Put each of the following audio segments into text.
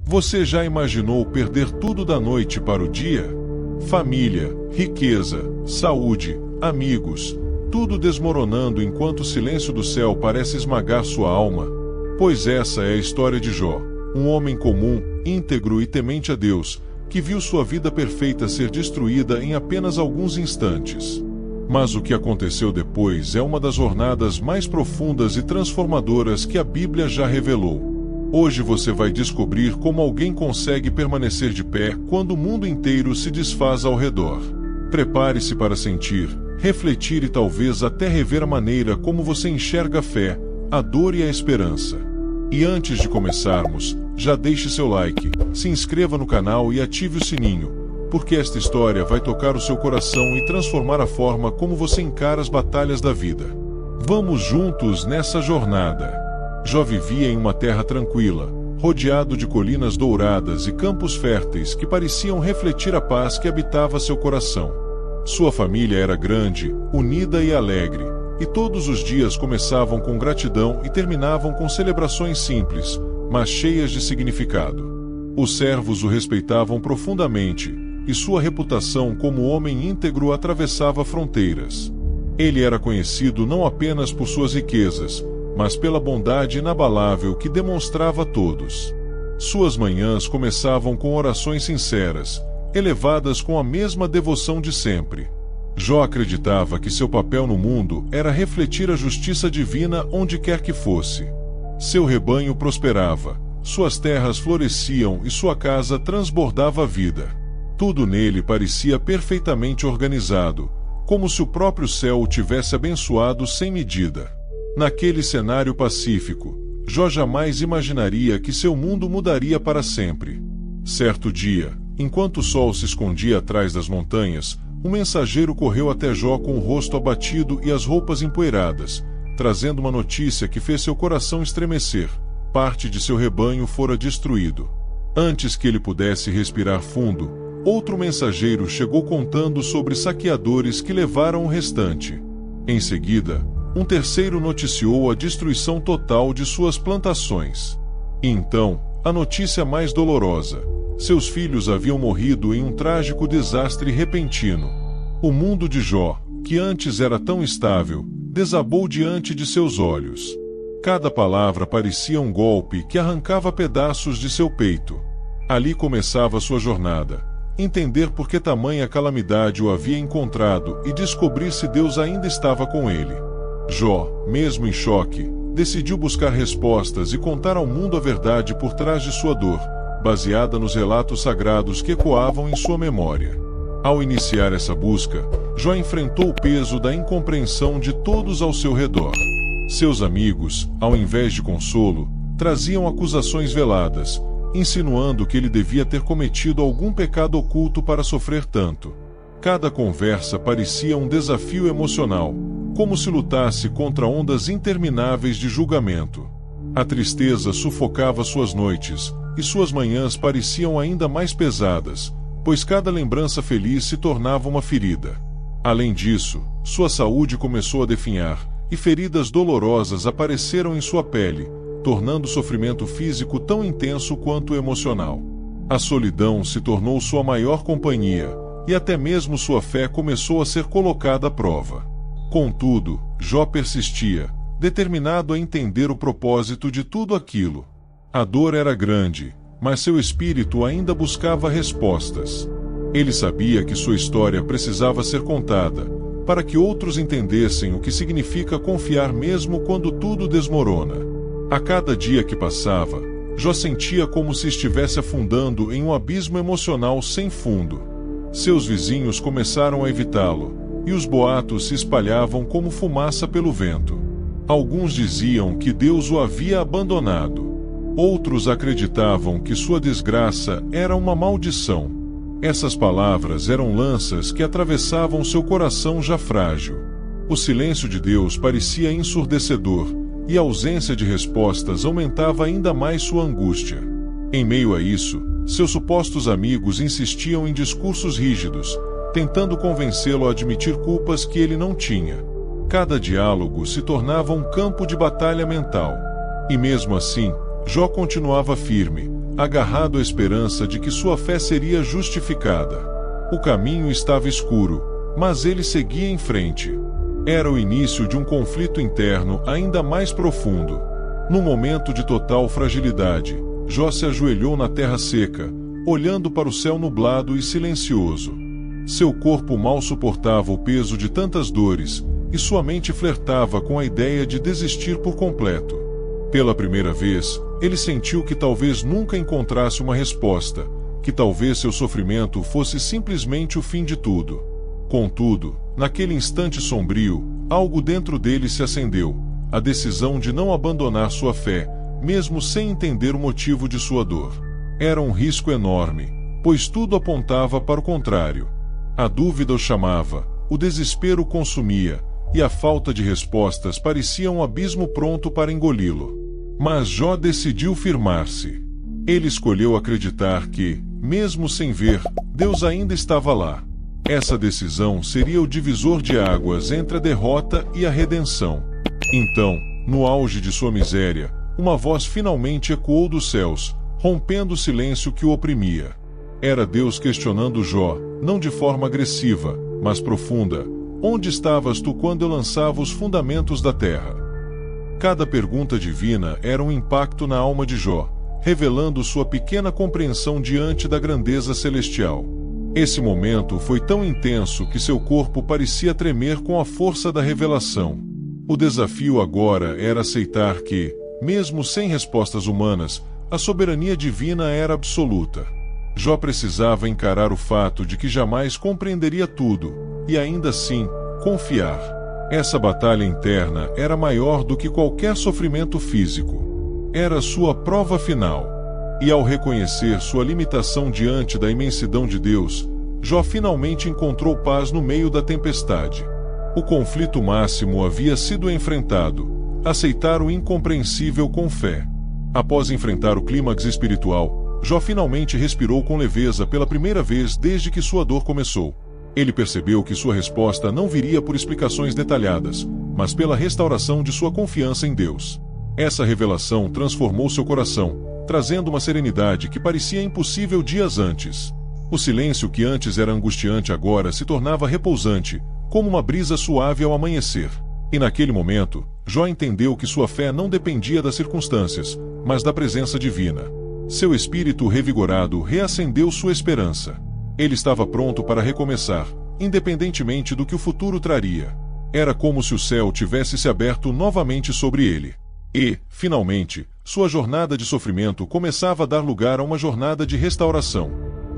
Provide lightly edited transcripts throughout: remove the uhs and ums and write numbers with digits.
Você já imaginou perder tudo da noite para o dia? Família, riqueza, saúde, amigos, tudo desmoronando enquanto o silêncio do céu parece esmagar sua alma? Pois essa é a história de Jó, um homem comum, íntegro e temente a Deus, que viu sua vida perfeita ser destruída em apenas alguns instantes. Mas o que aconteceu depois é uma das jornadas mais profundas e transformadoras que a Bíblia já revelou. Hoje você vai descobrir como alguém consegue permanecer de pé quando o mundo inteiro se desfaz ao redor. Prepare-se para sentir, refletir e talvez até rever a maneira como você enxerga a fé, a dor e a esperança. E antes de começarmos, já deixe seu like, se inscreva no canal e ative o sininho, porque esta história vai tocar o seu coração e transformar a forma como você encara as batalhas da vida. Vamos juntos nessa jornada. Jó vivia em uma terra tranquila, rodeado de colinas douradas e campos férteis que pareciam refletir a paz que habitava seu coração. Sua família era grande, unida e alegre, e todos os dias começavam com gratidão e terminavam com celebrações simples, mas cheias de significado. Os servos o respeitavam profundamente, e sua reputação como homem íntegro atravessava fronteiras. Ele era conhecido não apenas por suas riquezas, mas pela bondade inabalável que demonstrava a todos. Suas manhãs começavam com orações sinceras, elevadas com a mesma devoção de sempre. Jó acreditava que seu papel no mundo era refletir a justiça divina onde quer que fosse. Seu rebanho prosperava, suas terras floresciam e sua casa transbordava vida. Tudo nele parecia perfeitamente organizado, como se o próprio céu o tivesse abençoado sem medida. Naquele cenário pacífico, Jó jamais imaginaria que seu mundo mudaria para sempre. Certo dia, enquanto o sol se escondia atrás das montanhas, um mensageiro correu até Jó com o rosto abatido e as roupas empoeiradas, trazendo uma notícia que fez seu coração estremecer: parte de seu rebanho fora destruído. Antes que ele pudesse respirar fundo, outro mensageiro chegou contando sobre saqueadores que levaram o restante. Em seguida, um terceiro noticiou a destruição total de suas plantações. E então, a notícia mais dolorosa: seus filhos haviam morrido em um trágico desastre repentino. O mundo de Jó, que antes era tão estável, desabou diante de seus olhos. Cada palavra parecia um golpe que arrancava pedaços de seu peito. Ali começava sua jornada: entender por que tamanha calamidade o havia encontrado e descobrir se Deus ainda estava com ele. Jó, mesmo em choque, decidiu buscar respostas e contar ao mundo a verdade por trás de sua dor, baseada nos relatos sagrados que ecoavam em sua memória. Ao iniciar essa busca, Jó enfrentou o peso da incompreensão de todos ao seu redor. Seus amigos, ao invés de consolo, traziam acusações veladas, insinuando que ele devia ter cometido algum pecado oculto para sofrer tanto. Cada conversa parecia um desafio emocional, como se lutasse contra ondas intermináveis de julgamento. A tristeza sufocava suas noites, e suas manhãs pareciam ainda mais pesadas, pois cada lembrança feliz se tornava uma ferida. Além disso, sua saúde começou a definhar, e feridas dolorosas apareceram em sua pele, tornando o sofrimento físico tão intenso quanto o emocional. A solidão se tornou sua maior companhia, e até mesmo sua fé começou a ser colocada à prova. Contudo, Jó persistia, determinado a entender o propósito de tudo aquilo. A dor era grande, mas seu espírito ainda buscava respostas. Ele sabia que sua história precisava ser contada, para que outros entendessem o que significa confiar mesmo quando tudo desmorona. A cada dia que passava, Jó sentia como se estivesse afundando em um abismo emocional sem fundo. Seus vizinhos começaram a evitá-lo, e os boatos se espalhavam como fumaça pelo vento. Alguns diziam que Deus o havia abandonado. Outros acreditavam que sua desgraça era uma maldição. Essas palavras eram lanças que atravessavam seu coração já frágil. O silêncio de Deus parecia ensurdecedor, e a ausência de respostas aumentava ainda mais sua angústia. Em meio a isso, seus supostos amigos insistiam em discursos rígidos, tentando convencê-lo a admitir culpas que ele não tinha. Cada diálogo se tornava um campo de batalha mental. E mesmo assim, Jó continuava firme, agarrado à esperança de que sua fé seria justificada. O caminho estava escuro, mas ele seguia em frente. Era o início de um conflito interno ainda mais profundo. Num momento de total fragilidade, Jó se ajoelhou na terra seca, olhando para o céu nublado e silencioso. Seu corpo mal suportava o peso de tantas dores, e sua mente flertava com a ideia de desistir por completo. Pela primeira vez, ele sentiu que talvez nunca encontrasse uma resposta, que talvez seu sofrimento fosse simplesmente o fim de tudo. Contudo, naquele instante sombrio, algo dentro dele se acendeu, a decisão de não abandonar sua fé, mesmo sem entender o motivo de sua dor. Era um risco enorme, pois tudo apontava para o contrário. A dúvida o chamava, o desespero o consumia, e a falta de respostas parecia um abismo pronto para engoli-lo. Mas Jó decidiu firmar-se. Ele escolheu acreditar que, mesmo sem ver, Deus ainda estava lá. Essa decisão seria o divisor de águas entre a derrota e a redenção. Então, no auge de sua miséria, uma voz finalmente ecoou dos céus, rompendo o silêncio que o oprimia. Era Deus questionando Jó, não de forma agressiva, mas profunda: onde estavas tu quando eu lançava os fundamentos da terra? Cada pergunta divina era um impacto na alma de Jó, revelando sua pequena compreensão diante da grandeza celestial. Esse momento foi tão intenso que seu corpo parecia tremer com a força da revelação. O desafio agora era aceitar que, mesmo sem respostas humanas, a soberania divina era absoluta. Jó precisava encarar o fato de que jamais compreenderia tudo, e ainda assim, confiar. Essa batalha interna era maior do que qualquer sofrimento físico. Era sua prova final. E ao reconhecer sua limitação diante da imensidão de Deus, Jó finalmente encontrou paz no meio da tempestade. O conflito máximo havia sido enfrentado: aceitar o incompreensível com fé. Após enfrentar o clímax espiritual, Jó finalmente respirou com leveza pela primeira vez desde que sua dor começou. Ele percebeu que sua resposta não viria por explicações detalhadas, mas pela restauração de sua confiança em Deus. Essa revelação transformou seu coração, trazendo uma serenidade que parecia impossível dias antes. O silêncio que antes era angustiante agora se tornava repousante, como uma brisa suave ao amanhecer. E naquele momento, Jó entendeu que sua fé não dependia das circunstâncias, mas da presença divina. Seu espírito revigorado reacendeu sua esperança. Ele estava pronto para recomeçar, independentemente do que o futuro traria. Era como se o céu tivesse se aberto novamente sobre ele. E, finalmente, sua jornada de sofrimento começava a dar lugar a uma jornada de restauração.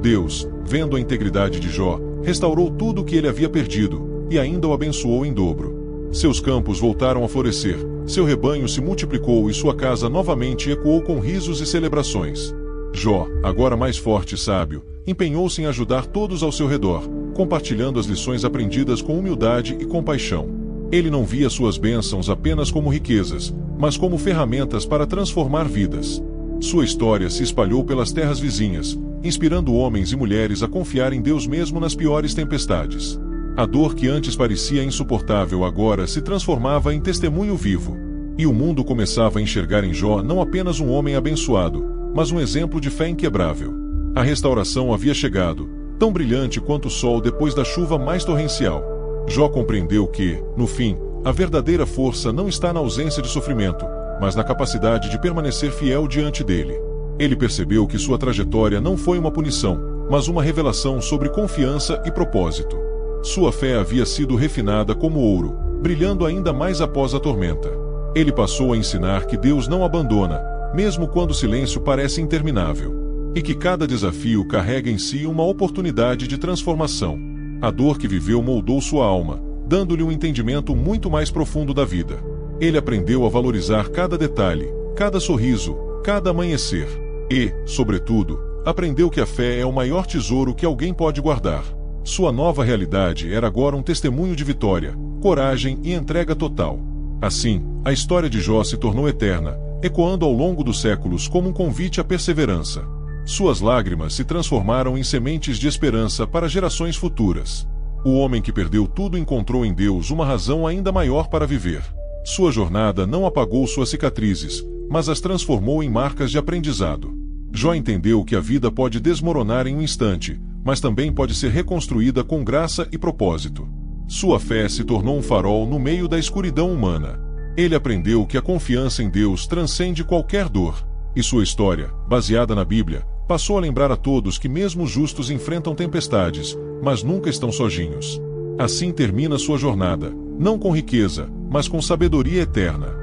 Deus, vendo a integridade de Jó, restaurou tudo o que ele havia perdido, e ainda o abençoou em dobro. Seus campos voltaram a florescer, seu rebanho se multiplicou e sua casa novamente ecoou com risos e celebrações. Jó, agora mais forte e sábio, empenhou-se em ajudar todos ao seu redor, compartilhando as lições aprendidas com humildade e compaixão. Ele não via suas bênçãos apenas como riquezas, mas como ferramentas para transformar vidas. Sua história se espalhou pelas terras vizinhas, inspirando homens e mulheres a confiar em Deus mesmo nas piores tempestades. A dor que antes parecia insuportável agora se transformava em testemunho vivo. E o mundo começava a enxergar em Jó não apenas um homem abençoado, mas um exemplo de fé inquebrável. A restauração havia chegado, tão brilhante quanto o sol depois da chuva mais torrencial. Jó compreendeu que, no fim, a verdadeira força não está na ausência de sofrimento, mas na capacidade de permanecer fiel diante dele. Ele percebeu que sua trajetória não foi uma punição, mas uma revelação sobre confiança e propósito. Sua fé havia sido refinada como ouro, brilhando ainda mais após a tormenta. Ele passou a ensinar que Deus não abandona, mesmo quando o silêncio parece interminável, e que cada desafio carrega em si uma oportunidade de transformação. A dor que viveu moldou sua alma, dando-lhe um entendimento muito mais profundo da vida. Ele aprendeu a valorizar cada detalhe, cada sorriso, cada amanhecer. E, sobretudo, aprendeu que a fé é o maior tesouro que alguém pode guardar. Sua nova realidade era agora um testemunho de vitória, coragem e entrega total. Assim, a história de Jó se tornou eterna, ecoando ao longo dos séculos como um convite à perseverança. Suas lágrimas se transformaram em sementes de esperança para gerações futuras. O homem que perdeu tudo encontrou em Deus uma razão ainda maior para viver. Sua jornada não apagou suas cicatrizes, mas as transformou em marcas de aprendizado. Jó entendeu que a vida pode desmoronar em um instante, mas também pode ser reconstruída com graça e propósito. Sua fé se tornou um farol no meio da escuridão humana. Ele aprendeu que a confiança em Deus transcende qualquer dor. E sua história, baseada na Bíblia, passou a lembrar a todos que mesmo os justos enfrentam tempestades, mas nunca estão sozinhos. Assim termina sua jornada, não com riqueza, mas com sabedoria eterna.